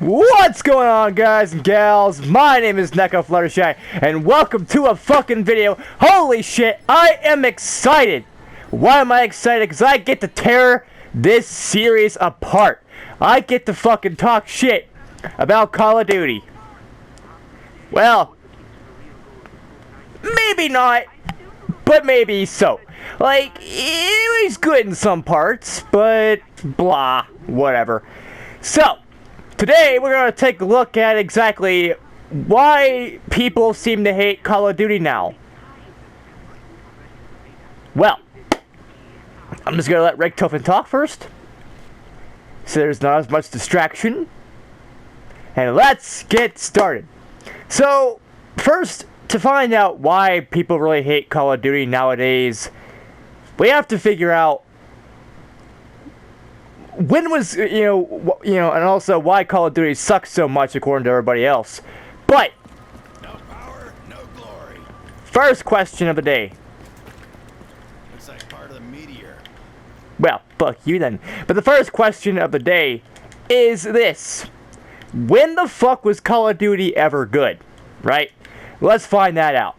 What's going on, guys and gals? My name is NekoFluttershy, and welcome to a fucking video. Holy shit, I am excited. Why am I excited? Because I get to tear this series apart. I get to fucking talk shit about Call of Duty. Well, maybe not, but maybe so. Like, it was good in some parts, but blah, whatever. So, today we're going to take a look at exactly why people seem to hate Call of Duty now. Well, I'm just going to let Richtofen talk first, so there's not as much distraction. And let's get started. So, first, to find out why people really hate Call of Duty nowadays, we have to figure out when was, and also why Call of Duty sucks so much according to everybody else. But, no power, no glory. First question of the day. Looks like part of the meteor. Well, fuck you then. But the first question of the day is this. When the fuck was Call of Duty ever good? Right? Let's find that out.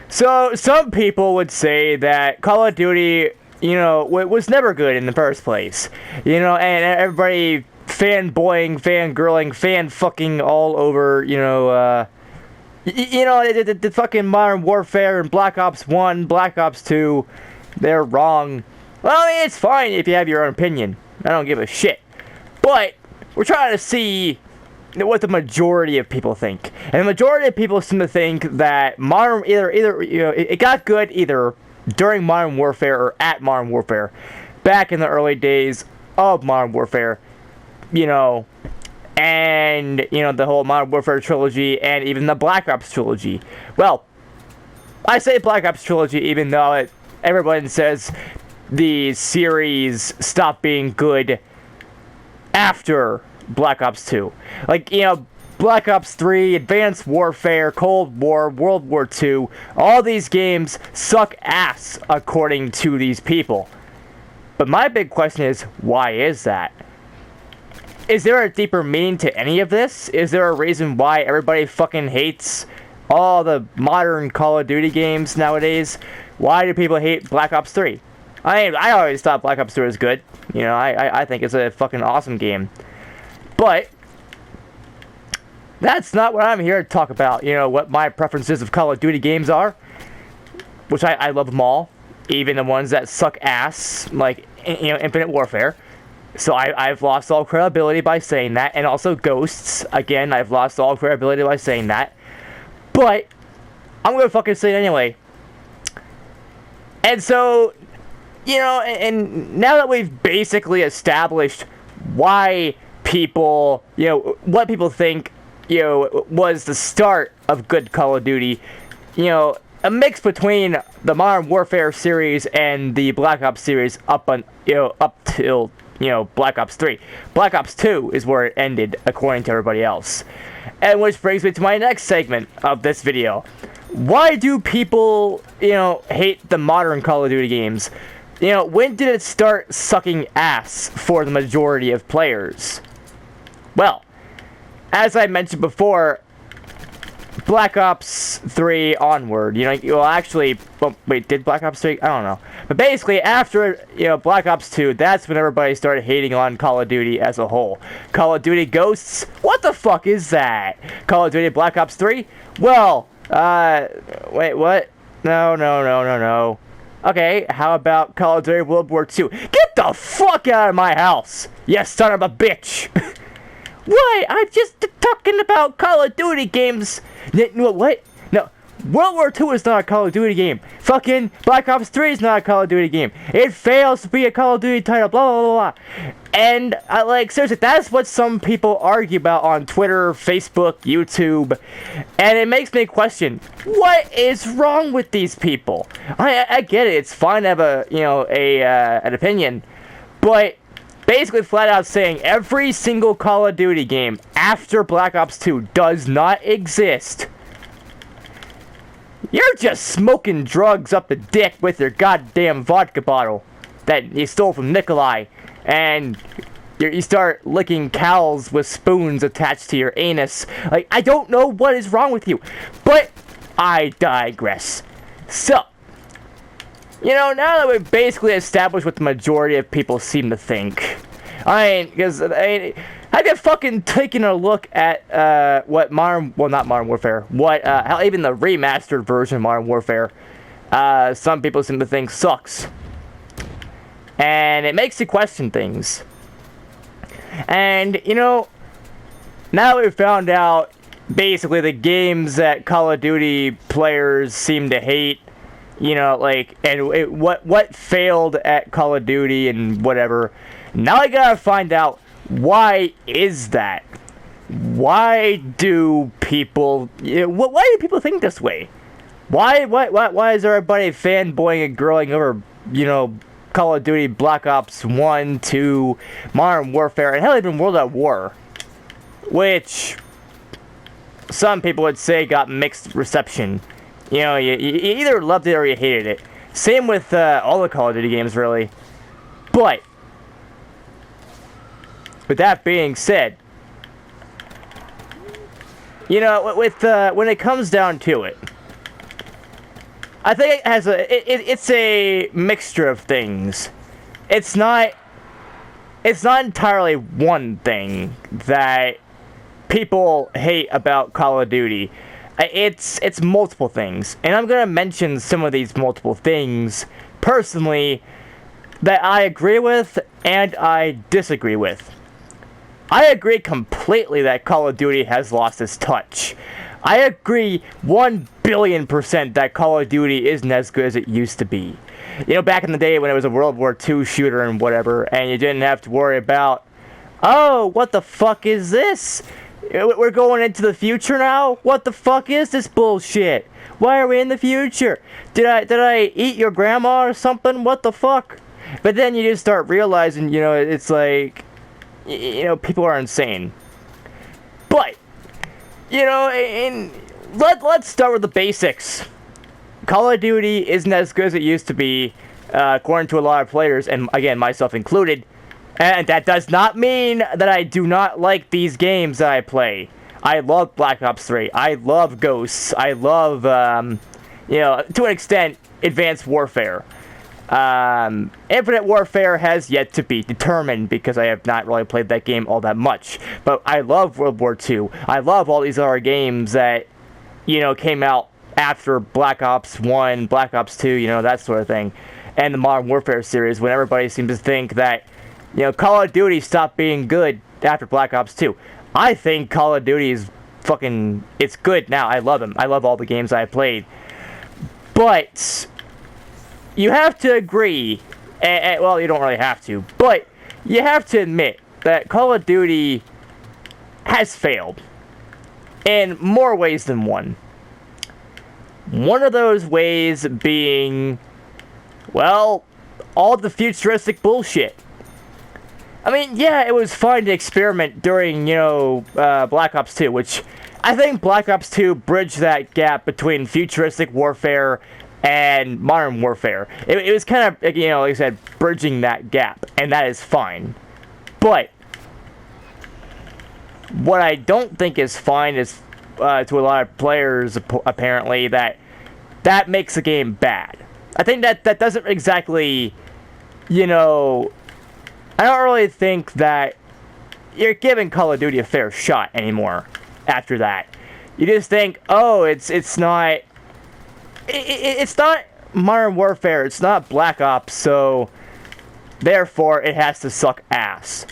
So, some people would say that Call of Duty, was never good in the first place. And everybody fanboying, fangirling, fan-fucking all over, the fucking Modern Warfare and Black Ops 1, Black Ops 2, they're wrong. Well, I mean, it's fine if you have your own opinion. I don't give a shit. But, we're trying to see what the majority of people think. And the majority of people seem to think that it got good either during Modern Warfare or at Modern Warfare, back in the early days of Modern Warfare, and the whole Modern Warfare trilogy and even the Black Ops trilogy. Well, I say Black Ops trilogy even though everyone says the series stopped being good after Black Ops 2. Like, Black Ops 3, Advanced Warfare, Cold War, World War II, all these games suck ass according to these people. But my big question is, why is that? Is there a deeper meaning to any of this? Is there a reason why everybody fucking hates all the modern Call of Duty games nowadays? Why do people hate Black Ops 3? I always thought Black Ops 3 was good. I think it's a fucking awesome game. But that's not what I'm here to talk about. What my preferences of Call of Duty games are, which I love them all, even the ones that suck ass, like Infinite Warfare. So I've lost all credibility by saying that, and also Ghosts. Again, I've lost all credibility by saying that. But I'm gonna fucking say it anyway. And so, and now that we've basically established why people, what people think, was the start of good Call of Duty, a mix between the Modern Warfare series and the Black Ops series up till, Black Ops 3. Black Ops 2 is where it ended, according to everybody else. And which brings me to my next segment of this video. Why do people, hate the modern Call of Duty games? When did it start sucking ass for the majority of players? Well, as I mentioned before, Black Ops 3 onward, wait, did Black Ops 3? I don't know. But basically, after, Black Ops 2, that's when everybody started hating on Call of Duty as a whole. Call of Duty Ghosts? What the fuck is that? Call of Duty Black Ops 3? Well, wait, what? No. Okay, how about Call of Duty World War II? Get the fuck out of my house, you son of a bitch! What? I'm just talking about Call of Duty games. What? No, World War II is not a Call of Duty game. Fucking Black Ops 3 is not a Call of Duty game. It fails to be a Call of Duty title, blah, blah, blah, blah. And, seriously, that's what some people argue about on Twitter, Facebook, YouTube. And it makes me question, what is wrong with these people? I get it, it's fine to have an opinion. But basically flat out saying every single Call of Duty game after Black Ops 2 does not exist. You're just smoking drugs up the dick with your goddamn vodka bottle that you stole from Nikolai. And You start licking cows with spoons attached to your anus. Like, I don't know what is wrong with you. But I digress. So, now that we've basically established what the majority of people seem to think. Have you fucking taken a look at what not Modern Warfare, how even the remastered version of Modern Warfare, some people seem to think sucks. And it makes you question things. And, now that we've found out basically the games that Call of Duty players seem to hate, what failed at Call of Duty and whatever, now I gotta find out, why is that? Why do people, why do people think this way? Why is everybody fanboying and growing over, Call of Duty Black Ops 1, 2, Modern Warfare, and hell, even World at War, which some people would say got mixed reception. You either loved it or you hated it. Same with all the Call of Duty games, really. But with that being said, when it comes down to it, I think it has it's a mixture of things. It's not entirely one thing that people hate about Call of Duty. It's multiple things, and I'm gonna mention some of these multiple things personally that I agree with and I disagree with. I agree completely that Call of Duty has lost its touch. I agree 1,000,000,000% that Call of Duty isn't as good as it used to be. Back in the day when it was a World War II shooter and whatever, and you didn't have to worry about, oh, what the fuck is this? We're going into the future now? What the fuck is this bullshit? Why are we in the future? Did I eat your grandma or something? What the fuck? But then you just start realizing, it's like, people are insane. But, let's start with the basics. Call of Duty isn't as good as it used to be, according to a lot of players, and again, myself included. And that does not mean that I do not like these games that I play. I love Black Ops 3. I love Ghosts. I love, to an extent, Advanced Warfare. Infinite Warfare has yet to be determined because I have not really played that game all that much. But I love World War II. I love all these other games that, came out after Black Ops 1, Black Ops 2, that sort of thing. And the Modern Warfare series, when everybody seems to think that, Call of Duty stopped being good after Black Ops 2. I think Call of Duty is it's good now. I love them. I love all the games I played. But you have to agree, well, you don't really have to, but you have to admit that Call of Duty has failed in more ways than one. One of those ways being, well, all the futuristic bullshit. I mean, yeah, it was fun to experiment during, Black Ops 2, which I think Black Ops 2 bridged that gap between futuristic warfare and modern warfare. It was kind of, like I said, bridging that gap, and that is fine. But what I don't think is fine is, to a lot of players, apparently, that makes the game bad. I think that doesn't exactly, I don't really think that you're giving Call of Duty a fair shot anymore after that. You just think, oh, it's not Modern Warfare, it's not Black Ops, so therefore it has to suck ass.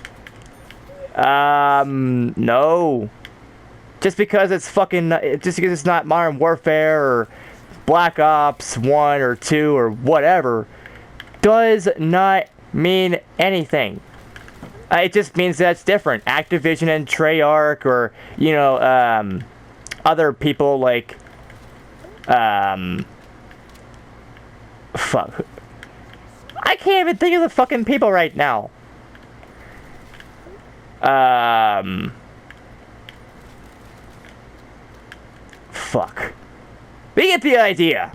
No. Just because it's not Modern Warfare or Black Ops 1 or 2 or whatever does not mean anything. It just means that it's different. Activision and Treyarch, or other people like fuck. I can't even think of the fucking people right now. Fuck. We get the idea.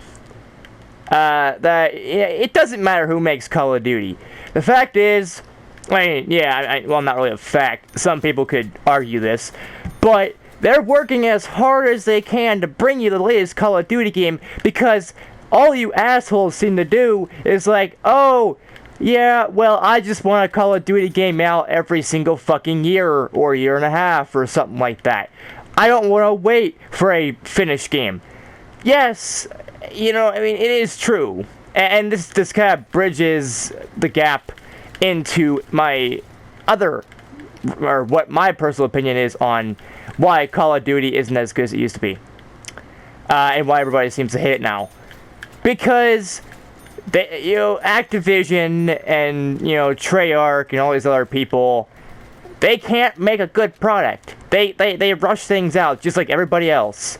That it doesn't matter who makes Call of Duty. The fact is, I mean, yeah, well, not really a fact. Some people could argue this, but they're working as hard as they can to bring you the latest Call of Duty game because all you assholes seem to do is like, oh, yeah, well, I just want a Call of Duty game out every single fucking year or year and a half or something like that. I don't want to wait for a finished game. Yes, you know, I mean, it is true. And this kind of bridges the gap into my other, or what my personal opinion is on why Call of Duty isn't as good as it used to be. And why everybody seems to hate it now. Because, Activision and, Treyarch and all these other people, they can't make a good product. They rush things out just like everybody else.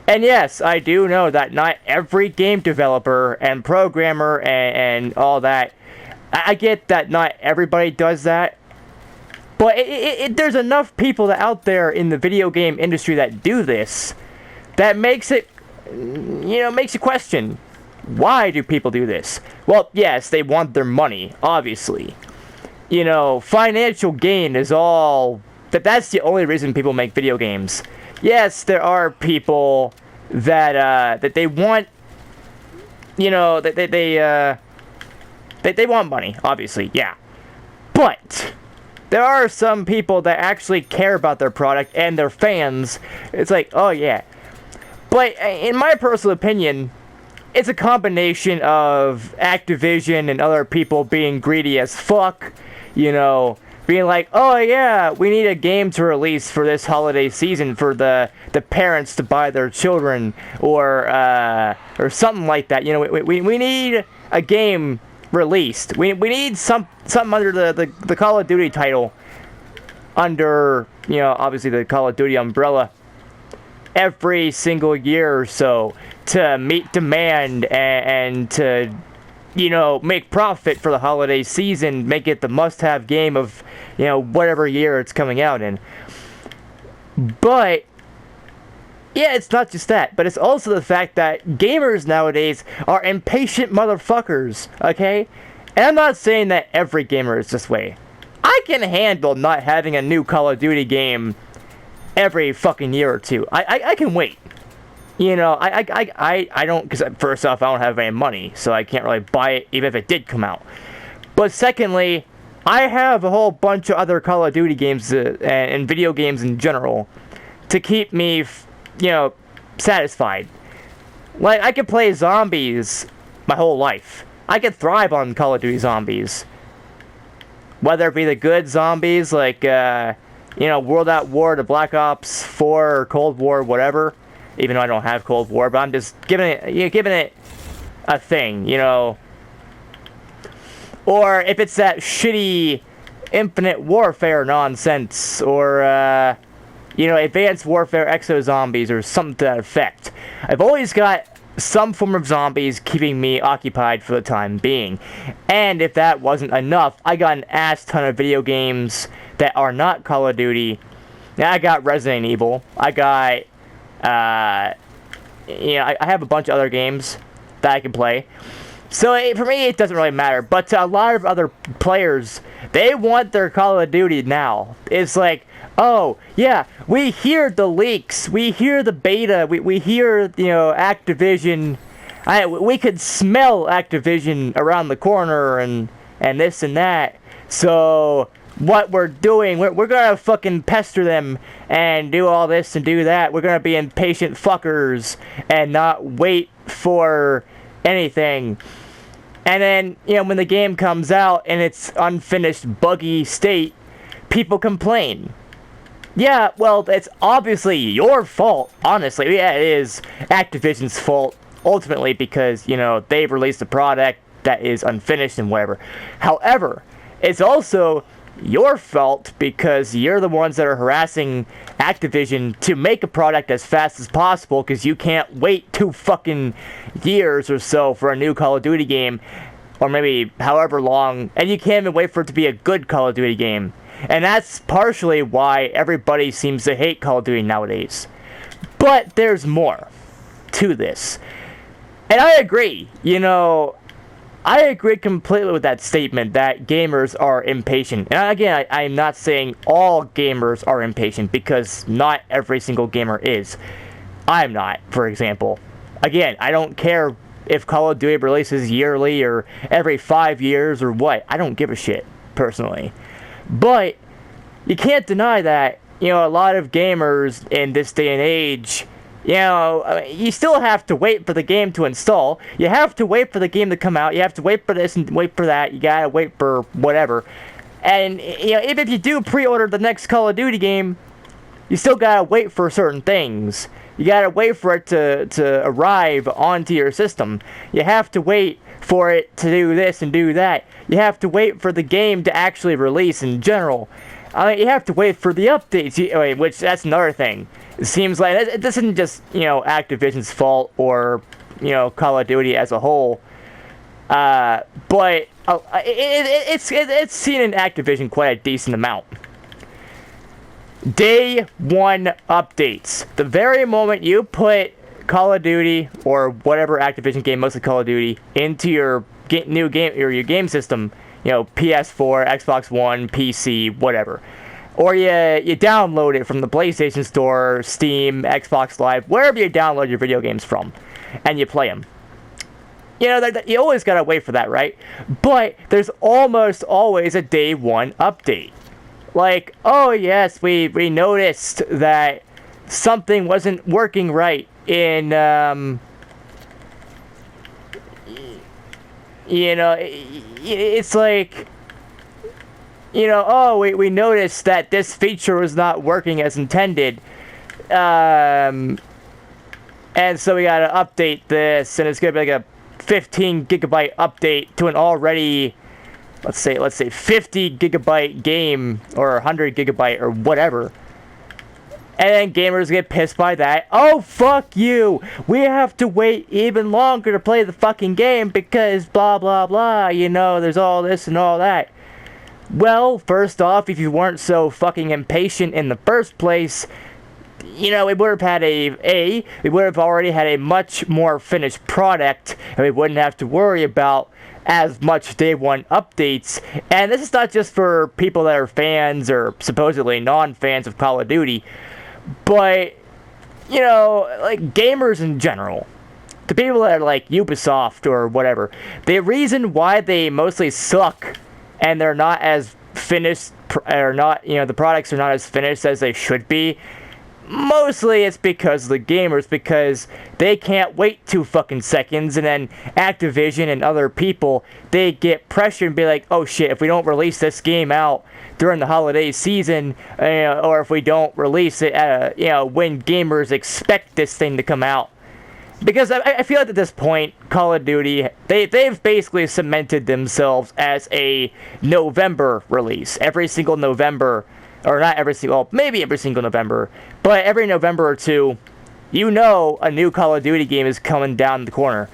And yes, I do know that not every game developer and programmer and all that, I get that not everybody does that. But there's enough people out there in the video game industry that do this that makes it, makes you question, why do people do this? Well, yes, they want their money, obviously. Financial gain is all, that's the only reason people make video games. Yes, there are people that they want, that they want money, obviously, yeah. But there are some people that actually care about their product and their fans. It's like, oh yeah. But in my personal opinion, it's a combination of Activision and other people being greedy as fuck, being like, oh yeah, we need a game to release for this holiday season for the parents to buy their children, or something like that. We need a game released. We need something under the Call of Duty title, under, obviously the Call of Duty umbrella, every single year or so to meet demand and to make profit for the holiday season, make it the must-have game of, whatever year it's coming out in. But, yeah, it's not just that, but it's also the fact that gamers nowadays are impatient motherfuckers, okay? And I'm not saying that every gamer is this way. I can handle not having a new Call of Duty game every fucking year or two. I can wait. I don't, because first off, I don't have any money, so I can't really buy it, even if it did come out. But secondly, I have a whole bunch of other Call of Duty games and video games in general to keep me, satisfied. Like, I could play zombies my whole life. I could thrive on Call of Duty zombies. Whether it be the good zombies, like, World at War, the Black Ops 4, or Cold War, whatever. Even though I don't have Cold War, but I'm just giving it a thing, Or if it's that shitty Infinite Warfare nonsense, or, Advanced Warfare Exo Zombies, or something to that effect. I've always got some form of zombies keeping me occupied for the time being. And if that wasn't enough, I got an ass ton of video games that are not Call of Duty. Now, I got Resident Evil. I got... I have a bunch of other games that I can play. So for me, it doesn't really matter. But to a lot of other players, they want their Call of Duty now. It's like, oh, yeah, we hear the leaks. We hear the beta. We hear, Activision. We could smell Activision around the corner and this and that. So... what we're doing, we're gonna fucking pester them and do all this and do that. We're gonna be impatient fuckers and not wait for anything. And then, when the game comes out in its unfinished, buggy state, people complain. Yeah, well, it's obviously your fault, honestly. Yeah, it is Activision's fault, ultimately, because, they've released a product that is unfinished and whatever. However, it's also your fault because you're the ones that are harassing Activision to make a product as fast as possible because you can't wait 2 fucking years or so for a new Call of Duty game, or maybe however long, and you can't even wait for it to be a good Call of Duty game. And that's partially why everybody seems to hate Call of Duty nowadays. But there's more to this. And I agree, I agree completely with that statement that gamers are impatient. And again, I'm not saying all gamers are impatient, because not every single gamer is. I'm not, for example. Again, I don't care if Call of Duty releases yearly or every 5 years or what. I don't give a shit, personally. But you can't deny that, a lot of gamers in this day and age, you still have to wait for the game to install. You have to wait for the game to come out. You have to wait for this and wait for that. You gotta wait for whatever. And, even if you do pre-order the next Call of Duty game, you still gotta wait for certain things. You gotta wait for it to arrive onto your system. You have to wait for it to do this and do that. You have to wait for the game to actually release in general. You have to wait for the updates, which that's another thing. It seems like this isn't just, Activision's fault or, Call of Duty as a whole. But it's seen in Activision quite a decent amount. Day 1 updates. The very moment you put Call of Duty or whatever Activision game, mostly Call of Duty, into your new game or your game system, PS4, Xbox One, PC, whatever, or you download it from the PlayStation Store, Steam, Xbox Live, wherever you download your video games from, and you play them. You always gotta wait for that, right? But there's almost always a day 1 update. Like, oh yes, we noticed that something wasn't working right in, it's like, oh, we noticed that this feature was not working as intended, and so we gotta update this, and it's gonna be like a 15 gigabyte update to an already, let's say 50 gigabyte game, or 100 gigabyte, or whatever. And then gamers get pissed by that. Oh, fuck you! We have to wait even longer to play the fucking game because blah blah blah, there's all this and all that. Well, first off, if you weren't so fucking impatient in the first place, we would have had we would have already had a much more finished product, and we wouldn't have to worry about as much day 1 updates. And this is not just for people that are fans or supposedly non-fans of Call of Duty, but, like gamers in general. The people that are like Ubisoft or whatever, the reason why they mostly suck and they're not as finished, or not, the products are not as finished as they should be, mostly it's because of the gamers, because they can't wait 2 fucking seconds, and then Activision and other people, they get pressured and be like, oh shit, if we don't release this game out during the holiday season, or if we don't release it at when gamers expect this thing to come out. Because I feel like at this point, Call of Duty, they've basically cemented themselves as a November release. Every single November, or not every single, maybe every single November, but every November or two, a new Call of Duty game is coming down the corner.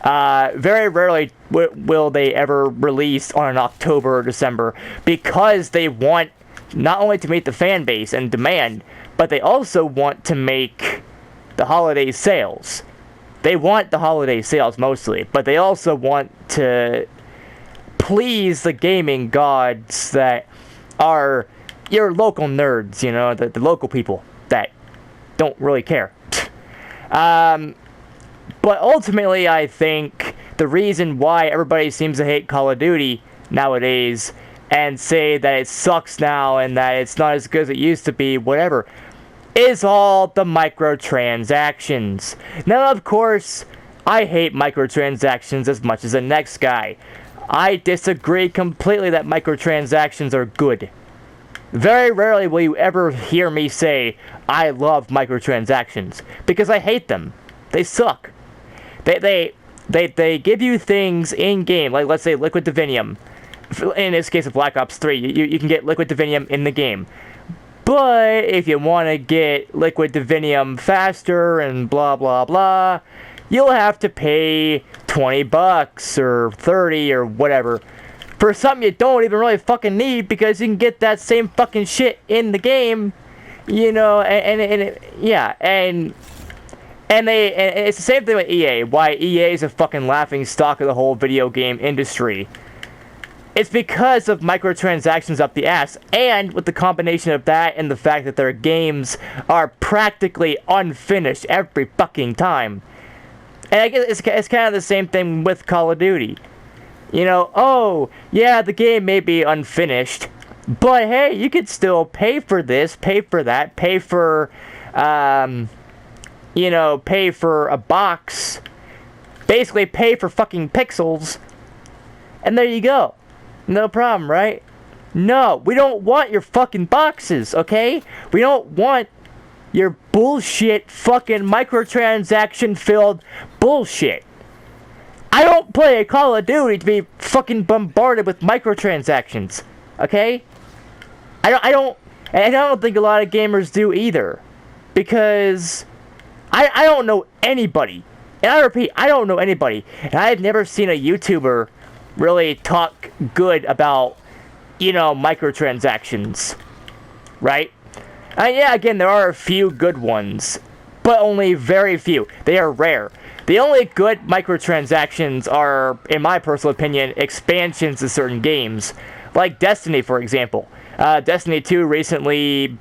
Very rarely will they ever release on an October or December, because they want not only to meet the fan base and demand, but they also want to make the holiday sales. They want the holiday sales mostly, but they also want to please the gaming gods that are your local nerds, the local people that don't really care. But ultimately, I think the reason why everybody seems to hate Call of Duty nowadays and say that it sucks now and that it's not as good as it used to be, whatever, is all the microtransactions. Now, of course, I hate microtransactions as much as the next guy. I disagree completely that microtransactions are good. Very rarely will you ever hear me say, I love microtransactions, because I hate them. They suck. They give you things in-game, like let's say Liquid Divinium. In this case of Black Ops 3, you can get Liquid Divinium in the game. But if you want to get Liquid Divinium faster and blah blah blah, you'll have to pay $20 or $30 or whatever for something you don't even really fucking need, because you can get that same fucking shit in the game, and And it's the same thing with EA. Why EA is a fucking laughing stock of the whole video game industry. It's because of microtransactions up the ass, and with the combination of that and the fact that their games are practically unfinished every fucking time. And I guess it's kind of the same thing with Call of Duty. You know, oh, yeah, the game may be unfinished, but hey, you could still pay for this, pay for that, pay for, pay for a box, basically pay for fucking pixels, and there you go. No problem, right? No, we don't want your fucking boxes, okay? We don't want your bullshit fucking microtransaction-filled bullshit. I don't play a Call of Duty to be fucking bombarded with microtransactions, okay? I don't think a lot of gamers do either, because I don't know anybody, and I repeat, I don't know anybody, and I've never seen a YouTuber really talk good about, microtransactions, right? And yeah, again, there are a few good ones, but only very few. They are rare. The only good microtransactions are, in my personal opinion, expansions to certain games, like Destiny, for example. Destiny 2 recently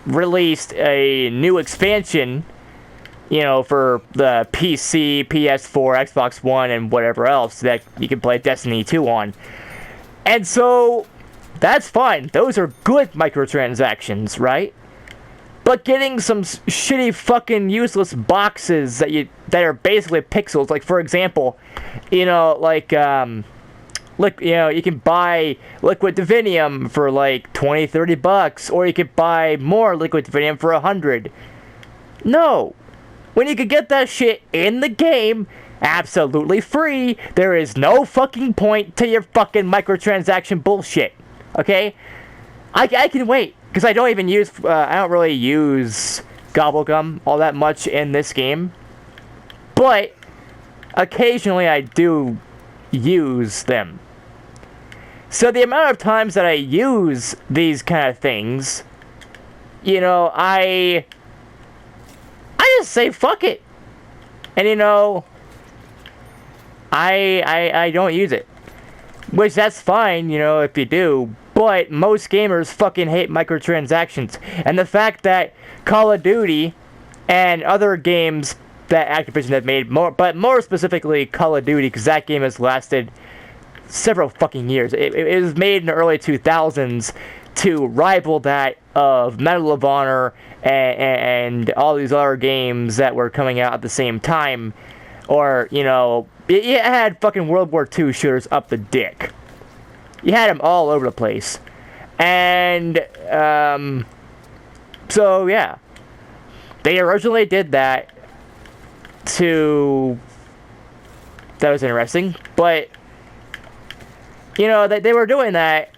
released a new expansion, for the PC, PS4, Xbox One, and whatever else that you can play Destiny 2 on. And so, that's fine. Those are good microtransactions, right? But getting some shitty fucking useless boxes that are basically pixels, like for example, you can buy Liquid Divinium for like $20-$30, or you could buy more Liquid Divinium for $100. No. When you could get that shit in the game, absolutely free, there is no fucking point to your fucking microtransaction bullshit. Okay? I can wait, because I don't really use Gobblegum all that much in this game. But, occasionally I do use them. So the amount of times that I use these kind of things, I just say fuck it. And I don't use it. Which that's fine, if you do. But most gamers fucking hate microtransactions. And the fact that Call of Duty and other games that Activision have made, but more specifically Call of Duty, because that game has lasted several fucking years. It was made in the early 2000s to rival that of Medal of Honor and all these other games that were coming out at the same time. Or, it had fucking World War II shooters up the dick. You had them all over the place. And, so, yeah. They originally did that that was interesting, but, they were doing that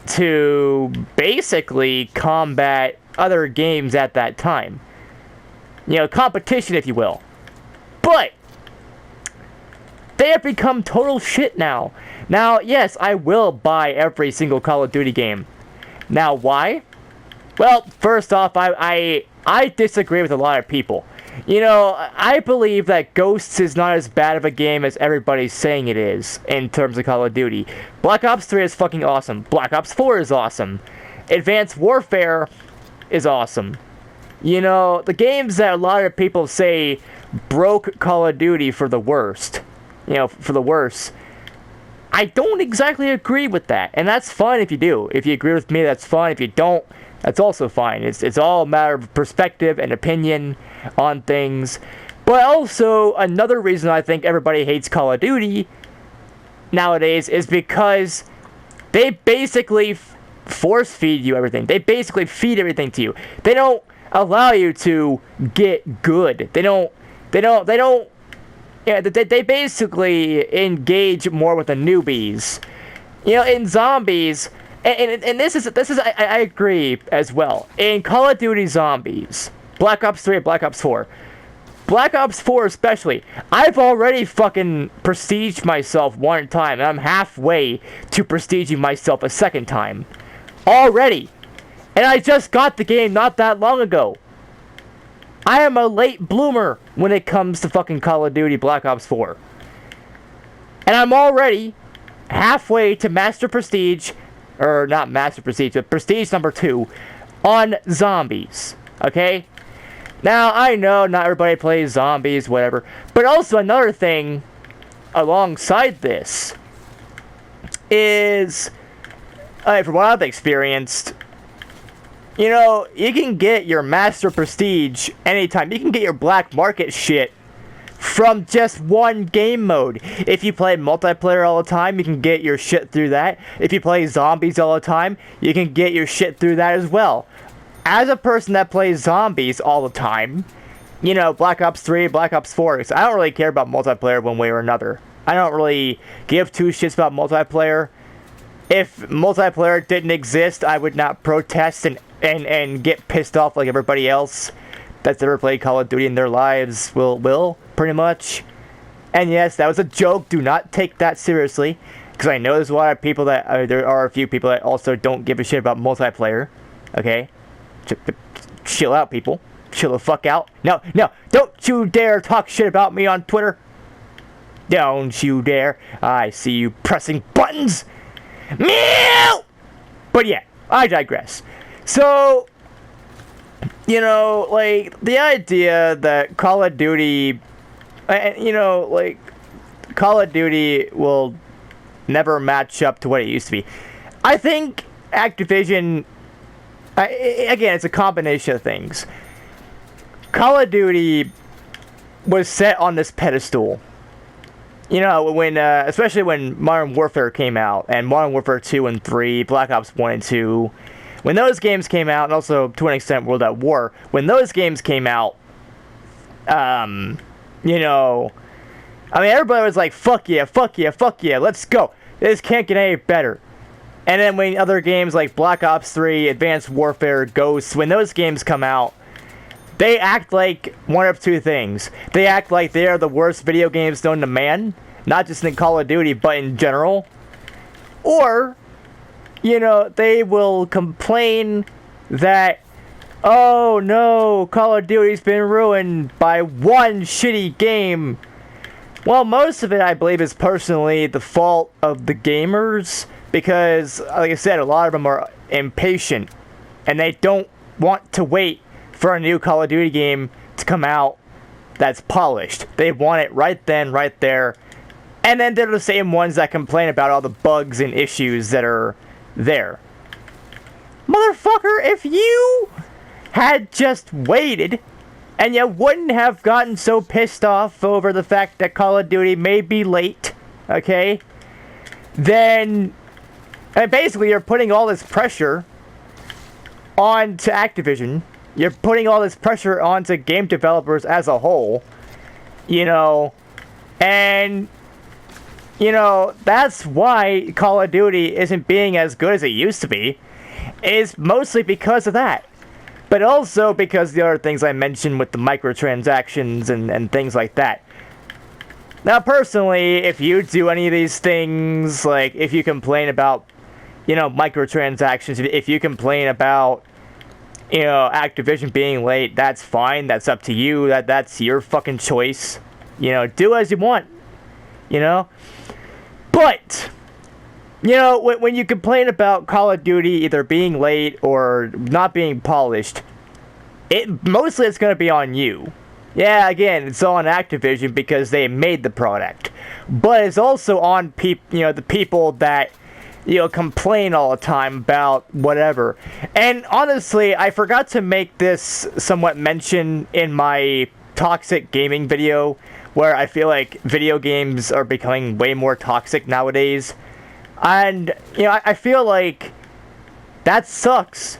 to basically combat other games at that time. Competition, if you will. But they have become total shit now. Now, yes, I will buy every single Call of Duty game. Now, why? Well, first off, I disagree with a lot of people. I believe that Ghosts is not as bad of a game as everybody's saying it is, in terms of Call of Duty. Black Ops 3 is fucking awesome. Black Ops 4 is awesome. Advanced Warfare is awesome. The games that a lot of people say broke Call of Duty for the worst. For the worst. I don't exactly agree with that. And that's fine if you do. If you agree with me, that's fine. If you don't, that's also fine. It's all a matter of perspective and opinion on things. But also, another reason I think everybody hates Call of Duty nowadays is because they basically force feed you everything. They basically feed everything to you. They don't allow you to get good. They basically engage more with the newbies. In zombies, and this is I agree as well. In Call of Duty Zombies, Black Ops 3 and Black Ops 4. Black Ops 4 especially, I've already fucking prestiged myself one time, and I'm halfway to prestiging myself a second time. Already. And I just got the game not that long ago. I am a late bloomer when it comes to fucking Call of Duty Black Ops 4. And I'm already halfway to Master Prestige, or not Master Prestige, but Prestige number 2 on zombies. Okay? Now, I know not everybody plays zombies, whatever. But also another thing alongside this is, from what I've experienced, you know, you can get your Master Prestige anytime. You can get your black market shit from just one game mode. If you play multiplayer all the time, you can get your shit through that. If you play zombies all the time, you can get your shit through that as well. As a person that plays zombies all the time, you know, Black Ops 3, Black Ops 4, I don't really care about multiplayer one way or another. I don't really give two shits about multiplayer. If multiplayer didn't exist, I would not protest and get pissed off like everybody else that's ever played Call of Duty in their lives will, pretty much. And yes, that was a joke. Do not take that seriously. Because I know there's a lot of people that, there are a few people that also don't give a shit about multiplayer. Okay? Chill out, people. Chill the fuck out. No, don't you dare talk shit about me on Twitter. Don't you dare. I see you pressing buttons. Meow! But yeah, I digress. So, you know, like, the idea that Call of Duty, you know, like, Call of Duty will never match up to what it used to be. I think Activision, again, it's a combination of things. Call of Duty was set on this pedestal. You know, when, especially when Modern Warfare came out, and Modern Warfare 2 and 3, Black Ops 1 and 2, when those games came out, and also, to an extent, World at War, when those games came out, you know, I mean, everybody was like, fuck yeah, let's go. This can't get any better. And then when other games like Black Ops 3, Advanced Warfare, Ghosts, when those games come out, they act like one of two things. They act like they are the worst video games known to man, not just in Call of Duty, but in general. Or, you know, they will complain that, oh no, Call of Duty's been ruined by one shitty game. Well, most of it, I believe, is personally the fault of the gamers, because, like I said, a lot of them are impatient, and they don't want to wait for a new Call of Duty game to come out that's polished. They want it right then, right there. And then they're the same ones that complain about all the bugs and issues that are there. Motherfucker, if you had just waited, and you wouldn't have gotten so pissed off over the fact that Call of Duty may be late, okay? Then, and basically you're putting all this pressure onto Activision. You're putting all this pressure onto game developers as a whole, you know, and, you know, that's why Call of Duty isn't being as good as it used to be, is mostly because of that. But also because the other things I mentioned with the microtransactions and things like that. Now, personally, if you do any of these things, like, if you complain about, you know, microtransactions, if you complain about, you know, Activision being late, that's fine. That's up to you. That's your fucking choice. You know, do as you want. You know? But, you know, when you complain about Call of Duty either being late or not being polished, mostly it's going to be on you. Yeah, again, it's on Activision because they made the product. But it's also on the people that, you know, complain all the time about whatever. And honestly, I forgot to make this somewhat mention in my toxic gaming video, where I feel like video games are becoming way more toxic nowadays. And, you know, I feel like that sucks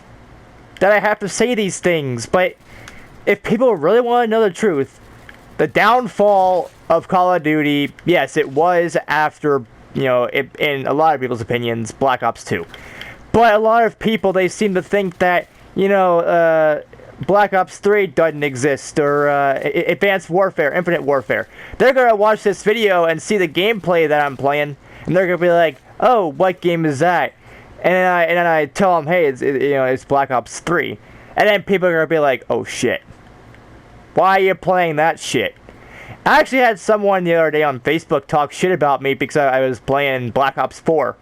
that I have to say these things, but if people really want to know the truth, the downfall of Call of Duty, yes, it was after, you know, in a lot of people's opinions, Black Ops 2. But a lot of people, they seem to think that, you know, Black Ops 3 doesn't exist, or Advanced Warfare, Infinite Warfare. They're going to watch this video and see the gameplay that I'm playing, and they're going to be like, oh, what game is that? and then I tell them, hey, it's Black Ops 3, and then people are gonna be like, oh shit, why are you playing that shit? I actually had someone the other day on Facebook talk shit about me because I was playing Black Ops 4.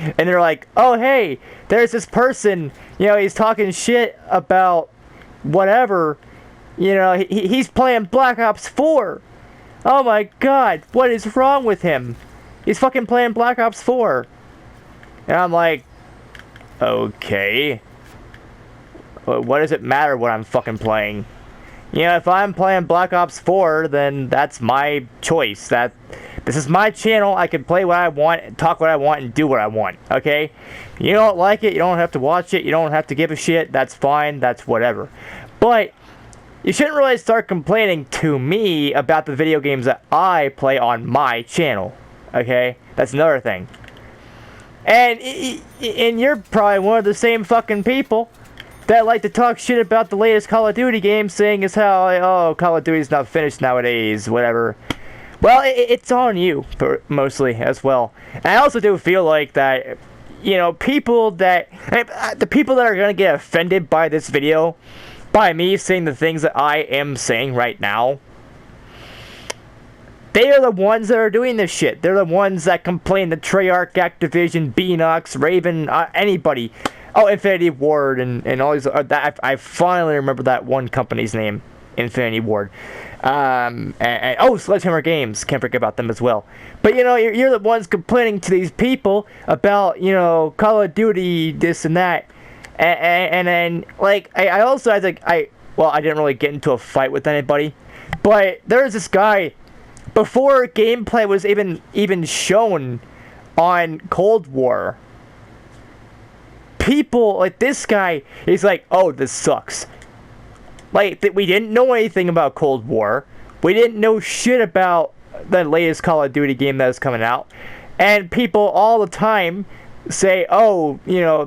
And they're like, oh, hey, there's this person, he's talking shit about whatever. He's playing Black Ops 4. Oh my god, what is wrong with him? He's fucking playing Black Ops 4. And I'm like, okay. What does it matter what I'm fucking playing? If I'm playing Black Ops 4, then that's my choice. This is my channel. I can play what I want, talk what I want, and do what I want, okay? You don't like it, you don't have to watch it, you don't have to give a shit, that's fine, that's whatever. But you shouldn't really start complaining to me about the video games that I play on my channel, okay? That's another thing. And you're probably one of the same fucking people that like to talk shit about the latest Call of Duty game, saying as how, oh, Call of Duty's not finished nowadays, whatever. Well, it's on you, mostly, as well. And I also do feel like that, people that... the people that are going to get offended by this video, by me saying the things that I am saying right now, they are the ones that are doing this shit. They're the ones that complain to Treyarch, Activision, Beanox, Raven, anybody. Oh, Infinity Ward and all these. I finally remember that one company's name, Infinity Ward. Sledgehammer Games. Can't forget about them as well. But you're the ones complaining to these people about Call of Duty, this and that, and then like I didn't really get into a fight with anybody, but there was this guy before gameplay was even shown on Cold War. People like this guy, he's like, oh, this sucks. Like, we didn't know anything about Cold War. We didn't know shit about the latest Call of Duty game that is coming out. And people all the time say, oh,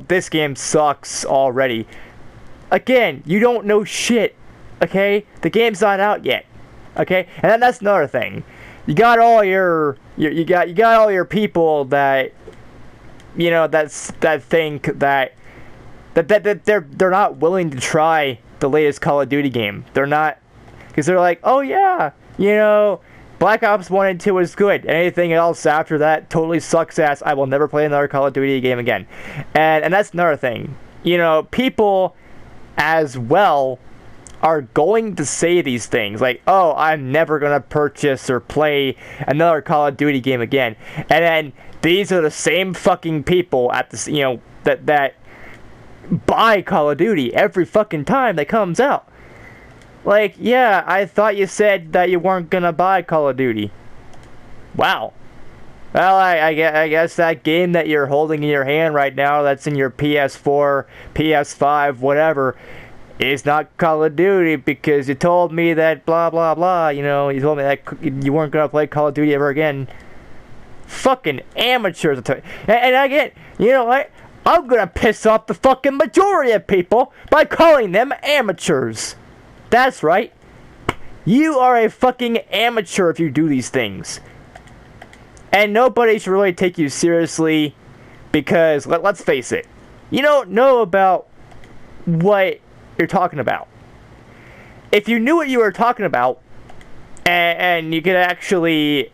this game sucks already. Again, you don't know shit, okay? The game's not out yet, okay? And then that's another thing. You got all your you got all your people that that think that they're not willing to try the latest Call of Duty game. They're not, because they're like, oh yeah, Black Ops 1 and 2 is good. Anything else after that totally sucks ass. I will never play another Call of Duty game again. And that's another thing. People as well are going to say these things like, oh, I'm never going to purchase or play another Call of Duty game again. And then these are the same fucking people at this, that buy Call of Duty every fucking time that comes out. Like, yeah, I thought you said that you weren't gonna buy Call of Duty. Wow. Well, I guess that game that you're holding in your hand right now, that's in your PS4, PS5, whatever, is not Call of Duty because you told me that blah, blah, blah. You told me that you weren't gonna play Call of Duty ever again. Fucking amateurs. And again, you know what? I'm gonna piss off the fucking majority of people by calling them amateurs. That's right. You are a fucking amateur if you do these things. And nobody should really take you seriously because, let's face it, you don't know about what you're talking about. If you knew what you were talking about, and you could actually,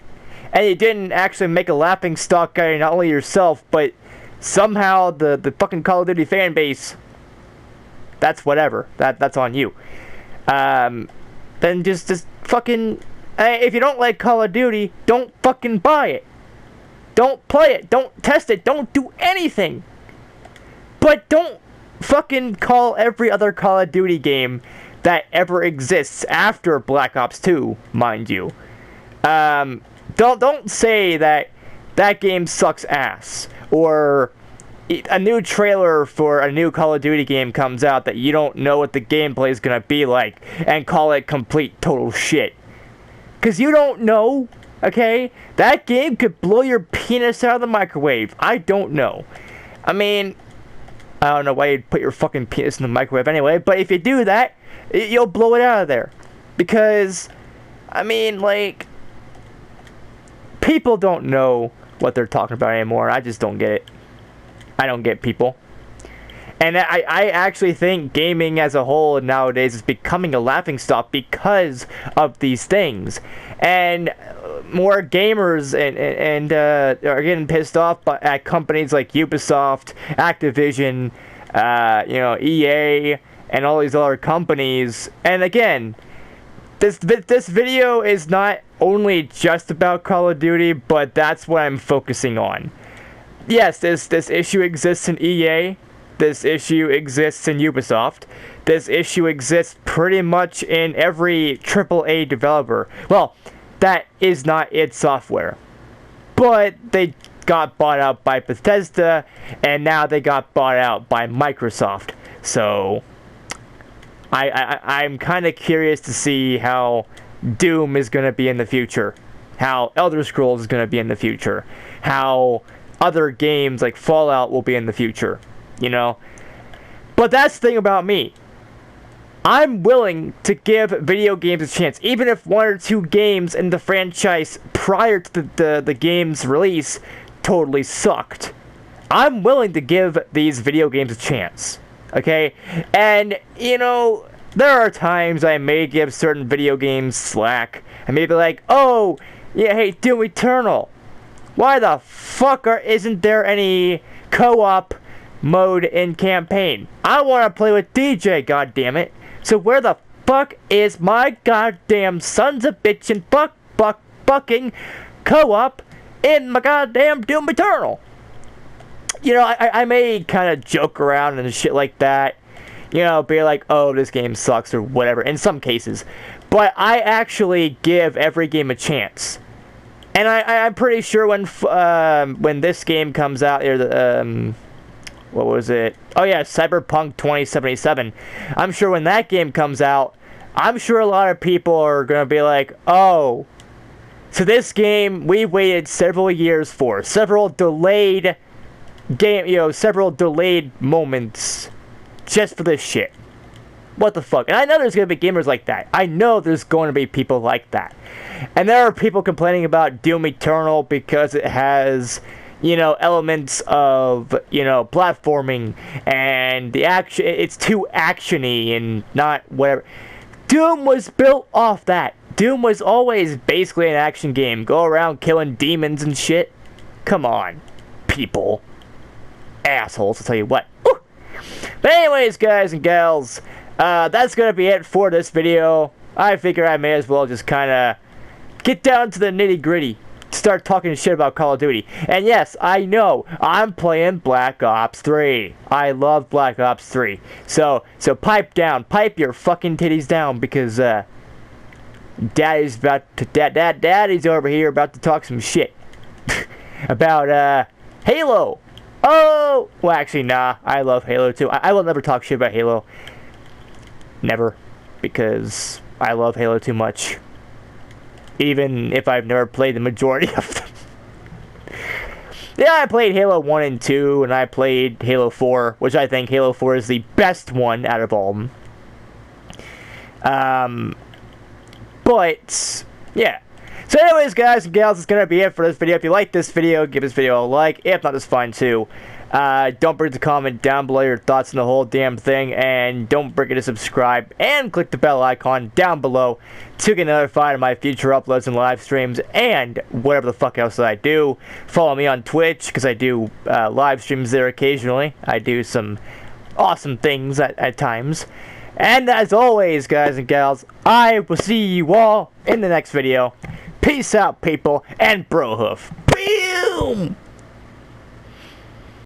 and you didn't actually make a laughing stock out of not only yourself, but somehow the fucking Call of Duty fan base, that's whatever. That's on you. Then just fucking, if you don't like Call of Duty, don't fucking buy it. Don't play it. Don't test it. Don't do anything. But don't fucking call every other Call of Duty game that ever exists after Black Ops 2, mind you. Don't say that game sucks ass, or a new trailer for a new Call of Duty game comes out that you don't know what the gameplay is gonna be like, and call it complete total shit. Cause you don't know, okay? That game could blow your penis out of the microwave. I don't know. I mean, I don't know why you'd put your fucking penis in the microwave anyway, but if you do that, you'll blow it out of there. Because, I mean, like, people don't know what they're talking about anymore. I just don't get it. I don't get people. And I actually think gaming as a whole nowadays is becoming a laughingstock because of these things. And more gamers are getting pissed off at companies like Ubisoft, Activision, EA, and all these other companies. And again, this video is not only just about Call of Duty, but that's what I'm focusing on. Yes, this issue exists in EA. This issue exists in Ubisoft. This issue exists pretty much in every AAA developer. Well, that is not id Software. But they got bought out by Bethesda, and now they got bought out by Microsoft. So, I'm kind of curious to see how Doom is going to be in the future. How Elder Scrolls is going to be in the future. How other games like Fallout will be in the future. You know? But that's the thing about me. I'm willing to give video games a chance. Even if one or two games in the franchise prior to the game's release totally sucked. I'm willing to give these video games a chance. Okay? And, there are times I may give certain video games slack. I may be like, oh, yeah, hey, Doom Eternal. Why the fuck isn't there any co-op mode in campaign? I want to play with DJ, goddammit. So where the fuck is my goddamn sons of bitchin' fucking co-op in my goddamn Doom Eternal? I may kind of joke around and shit like that. Be like, oh, this game sucks or whatever, in some cases. But I actually give every game a chance. And I'm pretty sure when this game comes out, what was it? Oh yeah, Cyberpunk 2077. I'm sure when that game comes out, I'm sure a lot of people are going to be like, oh, so this game we waited several years for. Several delayed moments just for this shit. What the fuck? And I know there's going to be gamers like that. I know there's going to be people like that. And there are people complaining about Doom Eternal because it has, elements of, platforming and the action. It's too actiony and not whatever. Doom was built off that. Doom was always basically an action game. Go around killing demons and shit. Come on, people. Assholes, I'll tell you what. Woo! But anyways, guys and gals, that's going to be it for this video. I figure I may as well just kind of get down to the nitty-gritty. Start talking shit about Call of Duty. And yes, I know, I'm playing Black Ops 3. I love Black Ops 3. So pipe down. Pipe your fucking titties down because, Daddy's over here about to talk some shit. About, Halo. Oh! Well, actually, nah. I love Halo too. I will never talk shit about Halo. Never. Because I love Halo too much. Even if I've never played the majority of them. Yeah, I played Halo 1 and 2, and I played Halo 4, which I think Halo 4 is the best one out of all of them. But, yeah. So anyways, guys and gals, it's going to be it for this video. If you like this video, give this video a like. If not, that's fine too. Don't forget to comment down below your thoughts on the whole damn thing. And don't forget to subscribe and click the bell icon down below to get notified of my future uploads and live streams and whatever the fuck else that I do. Follow me on Twitch because I do live streams there occasionally. I do some awesome things at times. And as always, guys and gals, I will see you all in the next video. Peace out, people, and bro hoof. Boom!